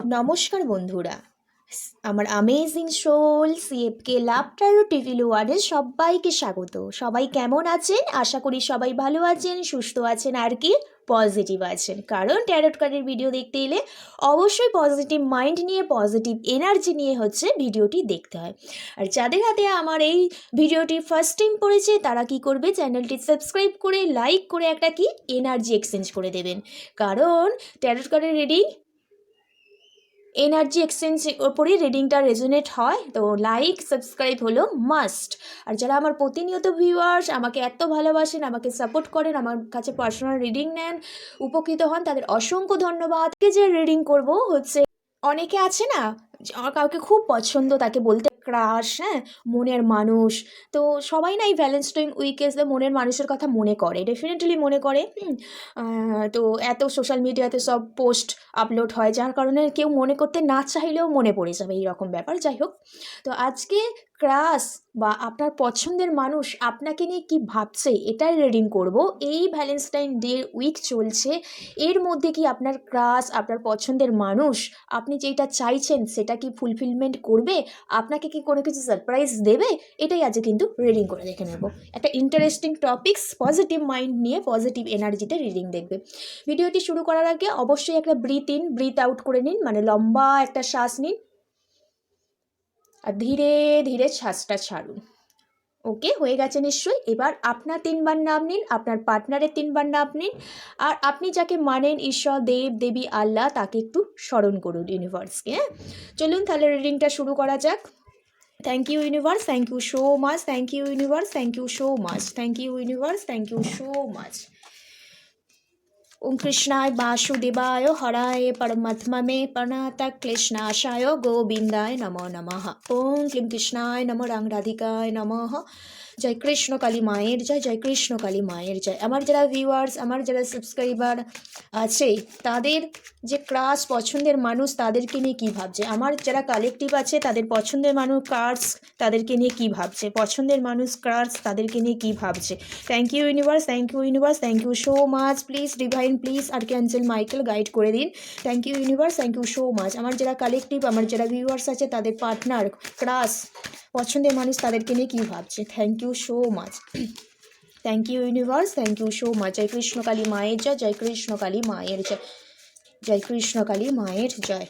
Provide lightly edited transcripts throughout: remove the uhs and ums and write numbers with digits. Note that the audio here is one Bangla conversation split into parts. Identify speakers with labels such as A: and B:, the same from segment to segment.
A: নমস্কার বন্ধুরা, আমার অ্যামেজিং সোল সিএফকে লাভ ট্যারো টিভি লোয়ারে সবাইকে স্বাগত। সবাই কেমন আছেন? আশা করি সবাই ভালো আছেন, সুস্থ আছেন, আর কি পজিটিভ আছেন। কারণ ট্যারোট কার্ডের ভিডিও দেখতে এলে অবশ্যই পজিটিভ মাইন্ড নিয়ে, পজিটিভ এনার্জি নিয়ে হচ্ছে ভিডিওটি দেখতে হয়। আর যাদের হাতে আমার এই ভিডিওটি ফার্স্ট টাইম পড়েছে তারা কি করবে, চ্যানেলটি সাবস্ক্রাইব করে লাইক করে একটা কি এনার্জি এক্সচেঞ্জ করে দেবেন। কারণ ট্যারোট কার্ডের রিডিং এনার্জি এক্সচেঞ্জ ওপরেই রিডিংটা রেজোনেট হয়, তো লাইক সাবস্ক্রাইব হলো মাস্ট। আর যারা আমার প্রতিনিয়ত ভিউয়ার্স আমাকে এত ভালোবাসেন, আমাকে সাপোর্ট করেন, আমার কাছে পার্সোনাল রিডিং নেন, উপকৃত হন, তাদের অসংখ্য ধন্যবাদ। যে রিডিং করব হচ্ছে, অনেকে আছে না কাউকে খুব পছন্দ, তাকে বলতে ক্রাশ, হ্যাঁ, মনের মানুষ। তো সবাই না এই ভ্যালেন্টাইন উইকে মনের মানুষের কথা মনে করে, ডেফিনেটলি মনে করে। তো এত সোশ্যাল মিডিয়াতে সব পোস্ট আপলোড হয়, যার কারণে কেউ মনে করতে না চাইলেও মনে পড়ে যাবে, এইরকম ব্যাপার। যাই হোক, তো আজকে ক্রাশ বা আপনার পছন্দের মানুষ আপনাকে নিয়ে কি ভাবছে এটাই রিডিং করব। এই ভ্যালেন্টাইন ডে উইক চলছে, এর মধ্যে কি আপনার ক্রাশ, আপনার পছন্দের মানুষ আপনি যেটা চাইছেন সেটা কি ফুলফিলমেন্ট করবে, আপনাকে কি কোনো কিছু সারপ্রাইজ দেবে, এটাই আজকে কিন্তু রিডিং করে দেখে নেব। একটা ইন্টারেস্টিং টপিকস, পজিটিভ মাইন্ড নিয়ে পজিটিভ এনার্জিতে রিডিং দেখবে। ভিডিওটি শুরু করার আগে অবশ্যই একটা ব্রিথ ইন ব্রিথ আউট করে নিন, মানে লম্বা একটা শ্বাস নিন আর ধীরে ধীরে শ্বাসটা ছাড়ুন। ওকে, হয়ে গেছে নিশ্চয়ই। এবার আপনার 3বার নাম নিন, আপনার পার্টনারের 3বার নাম নিন, আর আপনি যাকে মানেন, ঈশ্বর, দেব দেবী, আল্লাহ, তাকে একটু স্মরণ করুন, ইউনিভার্সকে। হ্যাঁ, চলুন তাহলে রিডিংটা শুরু করা যাক। Thank you universe, thank you so much, thank you universe, thank you so much, thank you universe, thank you so much. ওম কৃষ্ণায় বাসুদেবায় হরায় পরমাত্মনে প্রণাতক ক্লেশনাশায় গোবিন্দায় নমো নমঃ। ওম ক্লীম কৃষ্ণায় নমো রাং রাধিকায় নমঃ। জয় কৃষ্ণ কালী মায়ের জয়, জয় কৃষ্ণ কালী মায়ের জয়। আমার যারা ভিউয়ার্স, আমার যারা সাবস্ক্রাইবার আছে, তাদের যে ক্রাশ পছন্দের মানুষ তাদেরকে নিয়ে কী ভাবছে, আমার যারা কালেকটিভ আছে তাদের পছন্দের মানুষ কার্ডস তাদেরকে নিয়ে কী ভাবছে, পছন্দের মানুষ কার্ডস তাদেরকে নিয়ে কী ভাবছে। Thank you universe, thank you universe, thank you so much. Please divine, please archangel Michael guide করে দিন। Thank you universe, thank you so much. আমার যারা কালেকটিভ, আমার যারা ভিউয়ার্স আছে তাদের পার্টনার ক্রাশ পছন্দের মানুষ তাদেরকে নিয়ে কী ভাবছে। Thank you so much, thank you universe, thank you so much. জয় কৃষ্ণ কালী মায়ের জয়, জয় কৃষ্ণ কালী মায়ের জয়, জয় কৃষ্ণ কালী মায়ের জয়,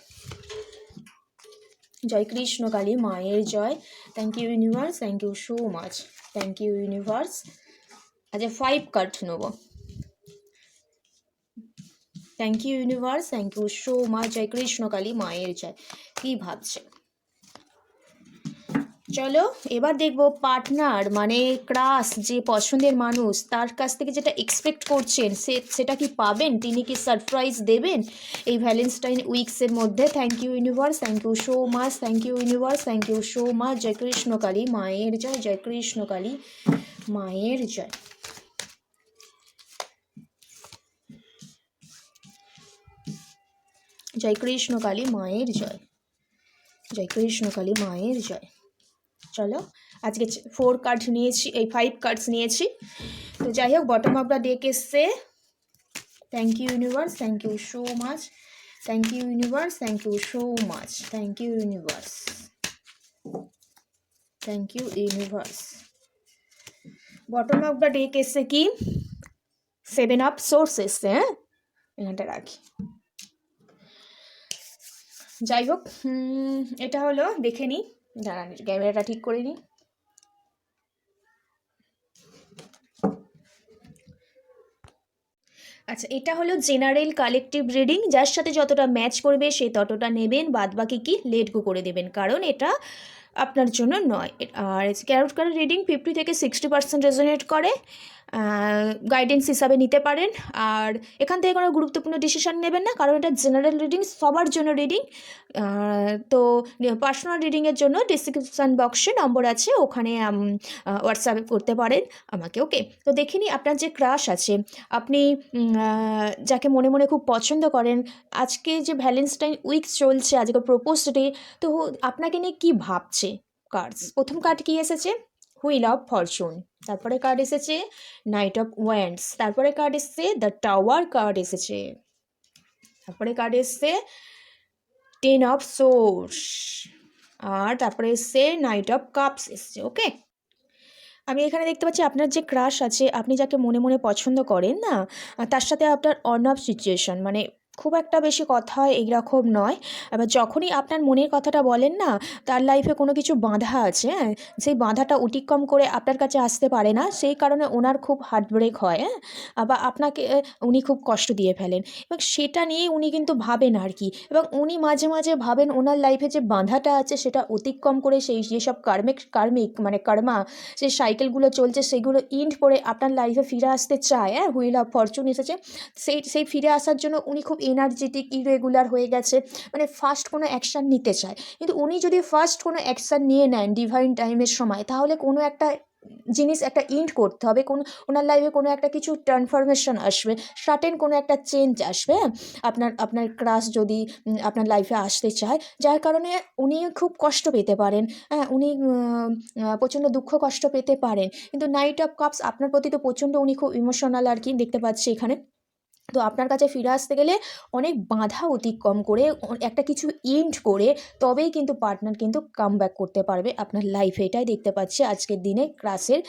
A: জয় কৃষ্ণ কালী মায়ের জয়। Thank you universe, thank you so much, thank you universe. আচ্ছা, 5 কার্ড নেব। Thank you universe, thank you so much. জয় কৃষ্ণ কালী মায়ের জয়। কী ভাবছে, চলো এবার দেখবো পার্টনার মানে ক্রাশ, যে পছন্দের মানুষ, তার কাছ থেকে যেটা এক্সপেক্ট করছেন সেটা কি পাবেন, তিনি কি সারপ্রাইজ দেবেন এই ভ্যালেন্টাইন উইকসের মধ্যে। Thank you universe, thank you so much, thank you universe, thank you so much. জয় কৃষ্ণ কালী মায়ের জয়, জয় কৃষ্ণ কালী মায়ের জয়। জয় কৃষ্ণ কালী মায়ের জয়, জয় কৃষ্ণ কালী মায়ের জয়। চলো, আজকে 4 কার্ড নিয়েছি, এই 5 কার্ডস নিয়েছি। তো যাই হোক, বটম অফ দ্য ডেক এসছে। Thank you universe, thank you so much, thank you universe, thank you so much, thank you universe, thank you universe. Bottom of the deck এসছে কি 7 অফ সোর্স এসছে। হ্যাঁ, এখানটা রাখি। যাই হোক, এটা হলো, দেখে নিই, দাঁড়ান ক্যামেরাটা ঠিক করে নিই। আচ্ছা, এটা হলো জেনারেল কালেকটিভ রিডিং, যার সাথে যতটা ম্যাচ করবে সে ততটা নেবেন, বাদ বাকি কি লেট গো করে দেবেন, কারণ এটা আপনার জন্য নয়। আর ক্যারোট কার্ড রিডিং 50 থেকে 60% রেজোনেট করে, গাইডেন্স হিসাবে নিতে পারেন। আর এখান থেকে কোনো গুরুত্বপূর্ণ ডিসিশন নেবেন না, কারণ এটা জেনারেল রিডিং, সবার জন্য রিডিং। তো পার্সোনাল রিডিংয়ের জন্য ডিসক্রিপশান বক্সে নম্বর আছে, ওখানে হোয়াটসঅ্যাপে করতে পারেন আমাকে। ওকে, তো দেখে নিই আপনার যে ক্রাশ আছে, আপনি যাকে মনে মনে খুব পছন্দ করেন, আজকে যে ভ্যালেন্টাইন উইক চলছে, আজকে প্রপোজ ডে, তো আপনাকে নিয়ে কী ভাবছে কার্ডস। প্রথম কার্ড কী এসেছে, হুইল অফ ফরচুন, তারপরে কার্ড এসেছে নাইট অফ ওয়ান্ডস, তারপরে কার্ড এসেছে দ্য টাওয়ার কার্ড এসেছে, তারপরে কার্ড এসেছে 10 অফ সোর্স, আর তারপরে এসছে নাইট অফ কাপস এসছে। ওকে, আমি এখানে দেখতে পাচ্ছি আপনার যে ক্রাশ আছে, আপনি যাকে মনে মনে পছন্দ করেন না, তার সাথে আপনার অন অফ সিচুয়েশন, মানে খুব একটা বেশি কথা হয় এইরকম নয়। এবার যখনই আপনার মনের কথাটা বলেন না, তার লাইফে কোনো কিছু বাধা আছে, হ্যাঁ, সেই বাধাটা অতিক্রম করে আপনার কাছে আসতে পারে না, সেই কারণে ওনার খুব হার্ট ব্রেক হয়, হ্যাঁ, বা আপনাকে উনি খুব কষ্ট দিয়ে ফেলেন, এবং সেটা নিয়েই উনি কিন্তু ভাবেন আর কি। এবং উনি মাঝে মাঝে ভাবেন ওনার লাইফে যে বাধাটা আছে সেটা অতিক্রম করে সেই যেসব কার্মিক মানে কর্মা, যে সাইকেলগুলো চলছে সেগুলো ইন্ড করে আপনার লাইফে ফিরে আসতে চায়। হ্যাঁ, হুইল অফ ফরচুন এসেছে, সেই ফিরে আসার জন্য উনি খুব এনার্জেটিক, ইরেগুলার হয়ে গেছে, মানে ফার্স্ট কোনো অ্যাকশান নিতে চায়। কিন্তু উনি যদি ফার্স্ট কোনো অ্যাকশান নিয়ে নেন ডিভাইন টাইমের সময়, তাহলে কোনো একটা জিনিস একটা ইন্ড করতে হবে, কোনো ওনার লাইফে কোনো একটা কিছু ট্রান্সফরমেশন আসবে, সার্টেন কোনো একটা চেঞ্জ আসবে। হ্যাঁ, আপনার ক্রাশ যদি আপনার লাইফে আসতে চায়, যার কারণে উনি খুব কষ্ট পেতে পারেন, হ্যাঁ, উনি প্রচণ্ড দুঃখ কষ্ট পেতে পারেন। কিন্তু নাইট অফ কাপস আপনার প্রতি তো প্রচণ্ড উনি খুব ইমোশনাল আর কি, দেখতে পাচ্ছি এখানে। তো আপনার কাছে ফিরে আসতে গেলে অনেক বাধা অতিক্রম করে একটা কিছু ইন্ড করে তবেই কিন্তু পার্টনার কিন্তু কাম ব্যাক করতে পারবে আপনার লাইফে। এটাই দেখতে পাচ্ছি আজকের দিনে ক্রাসের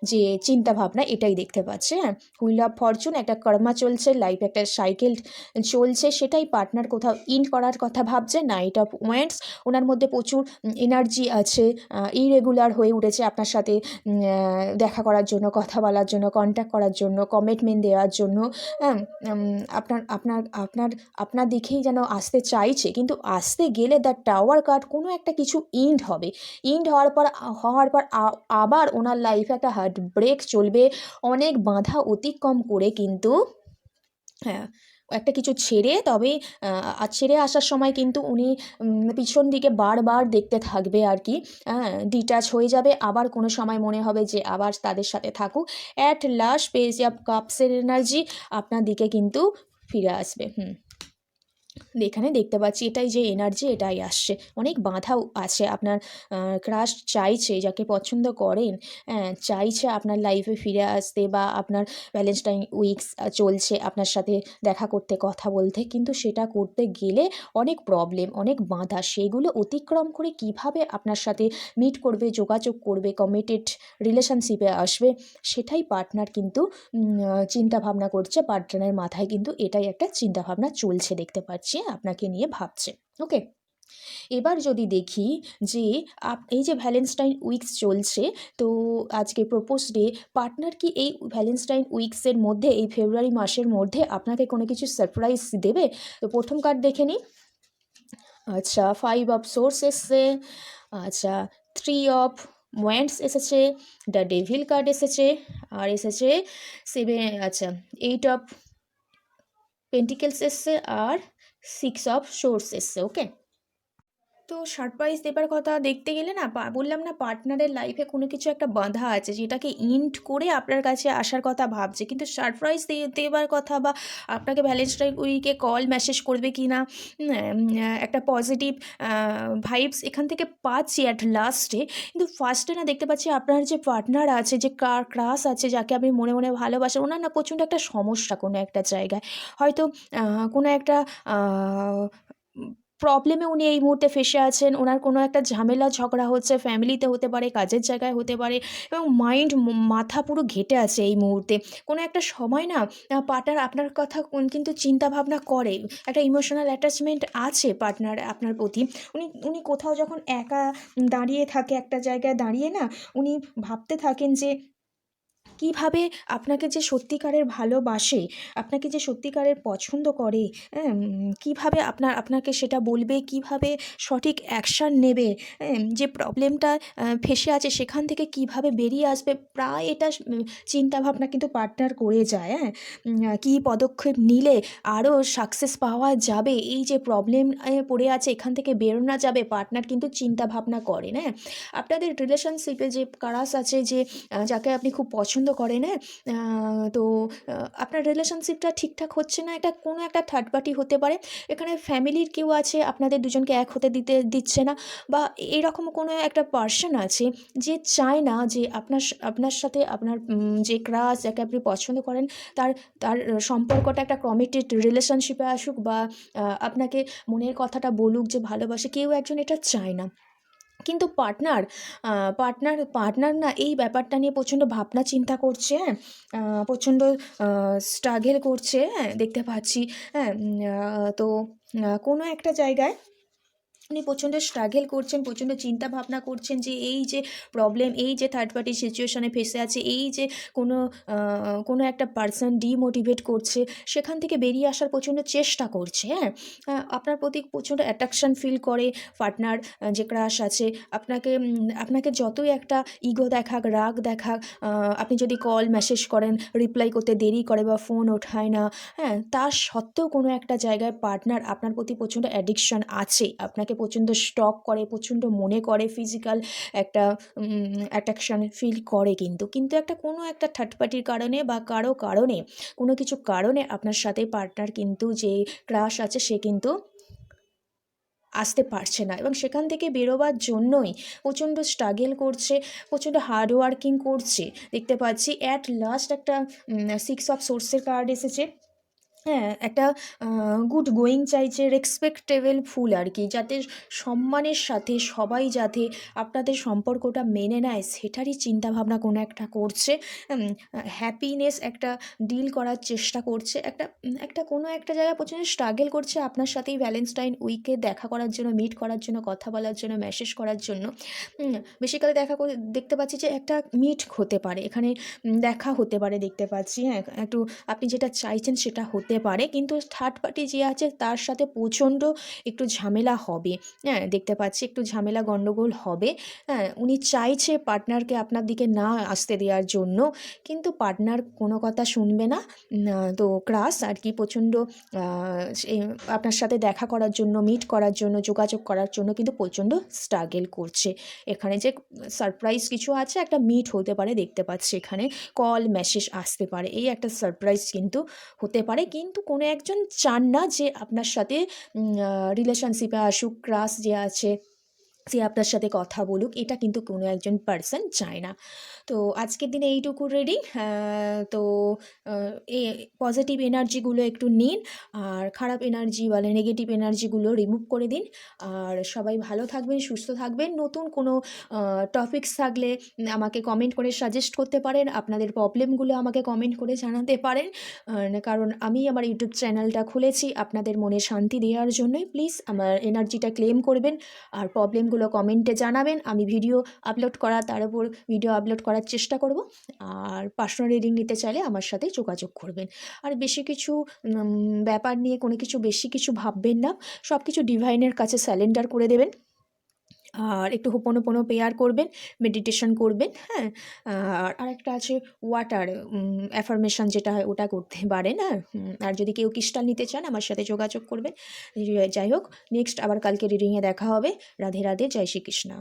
A: যে চিন্তাভাবনা, এটাই দেখতে পাচ্ছি। হ্যাঁ, হুইল অফ ফরচুন, একটা কর্মা চলছে, লাইফে একটা সাইকেল চলছে, সেটাই পার্টনার কোথাও ইন্ড করার কথা ভাবছে। নাইট অফ ওয়ান্ডস, ওনার মধ্যে প্রচুর এনার্জি আছে, ইরেগুলার হয়ে উঠেছে আপনার সাথে দেখা করার জন্য, কথা বলার জন্য, কন্ট্যাক্ট করার জন্য, কমিটমেন্ট দেওয়ার জন্য। হ্যাঁ, আপনার আপনার আপনার আপনার দিকেই যেন আসতে চাইছে, কিন্তু আসতে গেলে দ্য টাওয়ার কার্ড কোনো একটা কিছু ইন্ড হবে। ইন্ড হওয়ার পর আবার ওনার লাইফে একটা হার্ট ব্রেক চলবে, অনেক বাধা অতিক্রম করে কিন্তু, হ্যাঁ, একটা কিছু ছেড়ে তবেই ছেড়ে আসার সময় কিন্তু উনি পিছন দিকে বারবার দেখতে থাকবে আর কি। হ্যাঁ, ডিট্যাচ হয়ে যাবে, আবার কোনো সময় মনে হবে যে আবার তাদের সাথে থাকুক। অ্যাট লাস্ট পেজ অফ কাপসের এনার্জি আপনার দিকে কিন্তু ফিরে আসবে। এখানে দেখতে পাচ্ছি এটাই যে এনার্জি, এটাই আসছে। অনেক বাধাও আছে, আপনার ক্রাশ চাইছে, যাকে পছন্দ করেন, চাইছে আপনার লাইফে ফিরে আসতে, বা আপনার ভ্যালেন্টাইন উইকস চলছে আপনার সাথে দেখা করতে, কথা বলতে, কিন্তু সেটা করতে গেলে অনেক প্রবলেম, অনেক বাধা, সেগুলো অতিক্রম করে কিভাবে আপনার সাথে মিট করবে, যোগাযোগ করবে, কমিটেড রিলেশনশিপে আসবে, সেটাই পার্টনার কিন্তু চিন্তা ভাবনা করছে। পার্টনারের মাথায় কিন্তু এটাই একটা চিন্তাভাবনা চলছে, দেখতে পাচ্ছি আপনাকে নিয়ে ভাবছে। ওকে, এবার যদি দেখি যে এই যে ভ্যালেন্টাইন উইকস চলছে, তো আজকে প্রপোজ ডে, পার্টনার কি এই ভ্যালেন্টাইন উইকসের মধ্যে, এই ফেব্রুয়ারি মাসের মধ্যে আপনাকে কোনো কিছু সারপ্রাইজ দেবে? তো প্রথম কার্ড দেখে নিই। আচ্ছা, 5 অফ সোর্স এসছে, আচ্ছা 3 অফ ওয়ান্ডস এসেছে, দ্য ডেভিল কার্ড এসেছে, আর এসেছে 7, আচ্ছা 8 অফ পেন্টিকেলস এসছে, আর 6 অফ সোর্স এসছে। ওকে, তো সারপ্রাইজ দেবার কথা দেখতে গেলে না, বললাম না, পার্টনারের লাইফে কোনো কিছু একটা বাধা আছে যেটাকে ইন্ড করে আপনার কাছে আসার কথা ভাবছে, কিন্তু সারপ্রাইজ দেবার কথা, বা আপনাকে ভ্যালেন্টাইন উইকে কল মেসেজ করবে কি না, একটা পজিটিভ ভাইবস এখান থেকে পাচ্ছি অ্যাট লাস্টে। কিন্তু ফার্স্টে না দেখতে পাচ্ছি আপনার যে পার্টনার আছে, যে ক্রাশ আছে, যাকে আপনি মনে মনে ভালোবাসেন, ওনার না প্রচণ্ড একটা সমস্যা কোনো একটা জায়গায়, হয়তো কোনো একটা প্রবলেমে উনি এই মুহূর্তে ফেঁসে আছেন, ওনার কোনো একটা ঝামেলা ঝগড়া হচ্ছে, ফ্যামিলিতে হতে পারে, কাজের জায়গায় হতে পারে, এবং মাথা পুরো ঘেঁটে আছে এই মুহূর্তে। কোনো একটা সময় না পার্টনার আপনার কথা কিন্তু চিন্তা ভাবনা করে, একটা ইমোশনাল অ্যাটাচমেন্ট আছে পার্টনার আপনার প্রতি। উনি কোথাও যখন একা দাঁড়িয়ে থাকে, একটা জায়গায় দাঁড়িয়ে না, উনি ভাবতে থাকেন যে কীভাবে আপনাকে যে সত্যিকারের ভালোবাসে, আপনাকে যে সত্যিকারের পছন্দ করে, কীভাবে আপনাকে সেটা বলবে, কীভাবে সঠিক অ্যাকশান নেবে, যে প্রবলেমটা ফেঁসে আছে সেখান থেকে কীভাবে বেরিয়ে আসবে, প্রায় এটা চিন্তাভাবনা কিন্তু পার্টনার করে যায়। কী পদক্ষেপ নিলে আরও সাকসেস পাওয়া যাবে, এই যে প্রবলেম পড়ে আছে এখান থেকে বেরোনো যাবে, পার্টনার কিন্তু চিন্তাভাবনা করেন। আপনাদের রিলেশনশিপে যে কারাস আছে, যে যাকে আপনি খুব পছন্দ করেন, হ্যাঁ, তো আপনার রিলেশনশিপটা ঠিকঠাক হচ্ছে না, এটা কোনো একটা থার্ড পার্টি হতে পারে। এখানে ফ্যামিলির কেউ আছে, আপনাদের দুজনকে এক হতে দিচ্ছে না, বা এরকম কোনো একটা পার্সন আছে যে চায় না যে আপনার সাথে আপনার যে ক্রাশ, যাকে আপনি পছন্দ করেন, তার তার সম্পর্কটা একটা কমিটেড রিলেশনশিপে আসুক, বা আপনাকে মনের কথাটা বলুক যে ভালোবাসে। কেউ একজন এটা চায় না। কিন্তু পার্টনার না এই ব্যাপারটা নিয়ে প্রচণ্ড ভাবনা চিন্তা করছে, হ্যাঁ, প্রচণ্ড স্ট্রাগল করছে, হ্যাঁ, দেখতে পাচ্ছি, হ্যাঁ। তো কোনো একটা জায়গায় উনি প্রচণ্ড স্ট্রাগল করছেন, প্রচণ্ড চিন্তা ভাবনা করছেন যে এই যে প্রবলেম, এই যে থার্ড পার্টি সিচুয়েশানে ফেসে আছে, এই যে কোনো একটা পার্সন ডিমোটিভেট করছে, সেখান থেকে বেরিয়ে আসার প্রচণ্ড চেষ্টা করছে, হ্যাঁ। আপনার প্রতি প্রচণ্ড অ্যাট্রাকশান ফিল করে পার্টনার, যে ক্রাশ আছে, আপনাকে যতই একটা ইগো দেখাক, রাগ দেখাক, আপনি যদি কল মেসেজ করেন, রিপ্লাই করতে দেরি করে বা ফোন ওঠায় না, হ্যাঁ, তা সত্ত্বেও কোনো একটা জায়গায় পার্টনার আপনার প্রতি প্রচণ্ড অ্যাডিকশান আছে, আপনাকে প্রচণ্ড স্টক করে, প্রচণ্ড মনে করে, ফিজিক্যাল একটা অ্যাট্রাকশান ফিল করে, কিন্তু একটা কোনো একটা থার্ড পার্টির কারণে বা কারণে, কোনো কিছু কারণে আপনার সাথে পার্টনার কিন্তু যে ক্রাশ আছে সে কিন্তু আসতে পারছে না, এবং সেখান থেকে বেরোবার জন্যই প্রচণ্ড স্ট্রাগল করছে, প্রচণ্ড হার্ড ওয়ার্কিং করছে। দেখতে পাচ্ছি অ্যাট লাস্ট একটা 6 অফ সোর্সের কার্ড এসেছে, হ্যাঁ, একটা গুড গোয়িং চাইছে, রেসপেক্টেবল ফুল আর কি, যাতে সম্মানের সাথে সবাই যাতে আপনাদের সম্পর্কটা মেনে নেয় সেটারই চিন্তাভাবনা কোনো একটা করছে, হ্যাপিনেস একটা ডিল করার চেষ্টা করছে, একটা কোনো একটা জায়গায় প্রচণ্ড স্ট্রাগল করছে আপনার সাথেই ভ্যালেন্টাইন উইকে দেখা করার জন্য, মিট করার জন্য, কথা বলার জন্য, মেসেজ করার জন্য। বেসিক্যালি দেখতে পাচ্ছি যে একটা মিট হতে পারে এখানে, দেখা হতে পারে, দেখতে পাচ্ছি, হ্যাঁ, একটু আপনি যেটা চাইছেন সেটা হতে পারে, কিন্তু থার্ড পার্টি যে আছে তার সাথে প্রচণ্ড একটু ঝামেলা হবে, হ্যাঁ, দেখতে পাচ্ছি একটু ঝামেলা গণ্ডগোল হবে, হ্যাঁ। উনি চাইছে পার্টনারকে আপনার দিকে না আসতে দেওয়ার জন্য, কিন্তু পার্টনার কোনো কথা শুনবে না। তো ক্রাশ আর কি প্রচণ্ড আপনার সাথে দেখা করার জন্য, মিট করার জন্য, যোগাযোগ করার জন্য কিন্তু প্রচণ্ড স্ট্রাগল করছে। এখানে যে সারপ্রাইজ কিছু আছে, একটা মিট হতে পারে, দেখতে পাচ্ছি এখানে কল মেসেজ আসতে পারে, এই একটা সারপ্রাইজ কিন্তু হতে পারে, কিন্তু কোনো একজন চান না যে আপনার সাথে রিলেশনশিপে আসুক, ক্রাশ যে আছে সে আপনার সাথে কথা বলুক, এটা কিন্তু কোনো একজন পার্সন চায় না। তো আজকের দিনে এইটুকু রিডিং। তো এই পজিটিভ এনার্জিগুলো একটু নিন, আর খারাপ এনার্জি বা নেগেটিভ এনার্জিগুলো রিমুভ করে দিন, আর সবাই ভালো থাকবেন, সুস্থ থাকবেন। নতুন কোনো টপিকস থাকলে আমাকে কমেন্ট করে সাজেস্ট করতে পারেন, আপনাদের প্রবলেমগুলো আমাকে কমেন্ট করে জানাতে পারেন, কারণ আমি আমার ইউটিউব চ্যানেলটা খুলেছি আপনাদের মনে শান্তি দেওয়ার জন্যই। প্লিজ আমার এনার্জিটা ক্লেম করবেন, আর প্রবলেমগুলো কমেন্টে জানাবেন। আমি ভিডিও আপলোড করা, তার উপর ভিডিও আপলোড করার চেষ্টা করব। আর পার্সোনাল রিডিং নিতে চাইলে আমার সাথে যোগাযোগ করবেন। আর বেশি কিছু ব্যাপার নিয়ে কোনো কিছু বেশি কিছু ভাববেন না, সব কিছু ডিভাইনের কাছে স্যালেন্ডার করে দেবেন, আর একটু হোপোনোপোনো প্রেয়ার করবেন, মেডিটেশন করবেন, হ্যাঁ। আর আরেকটা আছে ওয়াটার অ্যাফার্মেশন, যেটা হয় ওটা করতে পারেন, হ্যাঁ। আর যদি কেউ ক্রিস্টাল নিতে চান আমার সাথে যোগাযোগ করবেন। যাই হোক, নেক্সট আবার কালকে রিডিংয়ে দেখা হবে। রাধে রাধে, জয় শ্রীকৃষ্ণ।